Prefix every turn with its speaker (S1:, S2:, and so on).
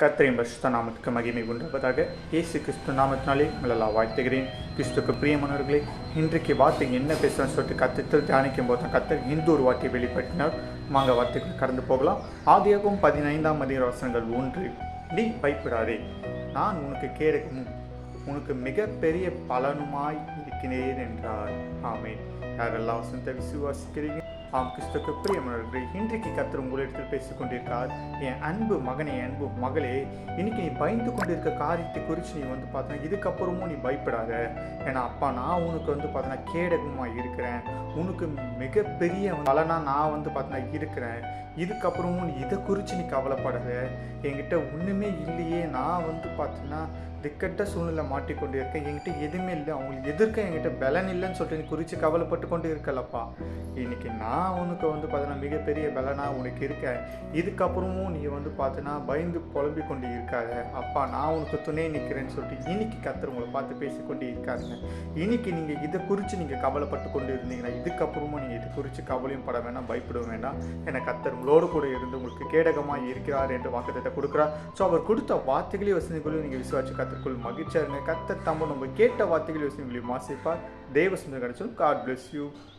S1: கர்த்தரின் பரிசுத்த நாமத்துக்கு மகிமை உண்டாவதாக. இயேசு கிறிஸ்து நாமத்தினாலே உங்களெல்லாம் வாழ்த்துகிறேன். கிறிஸ்துக்கு பிரியமானவர்களே, இன்றைக்கு வார்த்தை என்ன பேசுகிறேன்னு சொல்லிட்டு கத்தித்தில் தியானிக்கும் போது தான் கர்த்தர் இந்த ஒரு வார்த்தையை வெளிப்படுத்தினார். வாங்க வார்த்தைகள் கடந்து போகலாம். ஆதியாகமம் 15ஆம் வசனங்கள் 1. நீ பயப்படாதே, நான் உனக்கு கேடகமும் உனக்கு மிகப்பெரிய பலனுமாய் இருக்கிறேன் என்றார். ஆமென். யாரெல்லாம் வசனத்தை விசுவாசிக்கிறீங்க? ஆம், கிறிஸ்துக்கு பிரியமானவர்களே, இன்றைக்கு கர்த்தர் உங்களிடத்தில் பேசிக் கொண்டிருக்கார். என் அன்பு மகனே, அன்பு மகளே, இன்னைக்கு நீ பயந்து கொண்டிருக்க காரியத்தை குறித்து நீ பார்த்தா இதுக்கப்புறமும் நீ பயப்படாத. ஏன்னா அப்பா, நான் உனக்கு பார்த்தா கேடகமாக இருக்கிறேன், உனக்கு மிகப்பெரிய பலனா நான் பார்த்தா இருக்கிறேன். இதுக்கப்புறமும் நீ இதை குறித்து நீ கவலைப்படாத. என்கிட்ட ஒன்றுமே இல்லையே, நான் பார்த்தீங்கன்னா திக்கட்ட சூழ்நிலை மாட்டிக்கொண்டு இருக்கேன், என்கிட்ட எதுவுமே இல்லை, அவங்களுக்கு எதிர்க்க என்கிட்ட பலன் இல்லைன்னு சொல்லிட்டு நீ குறித்து கவலைப்பட்டு கொண்டு இருக்கலப்பா. இன்னைக்கு நான் உனக்கு பார்த்தீங்கன்னா மிகப்பெரிய பலனா உனக்கு இருக்கேன். இதுக்கப்புறமும் நீ பார்த்தீங்கன்னா பயந்து புலம்பி கொண்டு இருக்காத. அப்பா, நான் உனக்கு துணை நிற்கிறேன்னு சொல்லிட்டு இன்னைக்கு கர்த்தர் உங்களை பார்த்து பேசிக்கொண்டு இருக்காருங்க. இன்னைக்கு நீங்கள் இதை குறித்து நீங்கள் கவலைப்பட்டு கொண்டு இருந்தீங்கன்னா இதுக்கப்புறமும் நீங்கள் இதை குறித்து கவலையும் பட வேண்டாம், பயப்பட வேண்டாம். ஏன்னா கர்த்தர் உங்களோடு கூட இருந்து உங்களுக்கு கேடகமாக இருக்கிறார் என்று வாக்குத்தத்தை கொடுக்குறார். ஸோ அவர் கொடுத்த வார்த்தைகளையும் வசனங்களையும் நீங்கள் விசுவாசி கர்த்தருக்குள் மகிழ்ச்சியாக இருங்க. கர்த்தர் தம்ப நம்ம கேட்ட வார்த்தைகளையும் வசனங்களையும் வாசிப்பார். தேவ சுந்தரம் கிடைச்சோம். God bless you.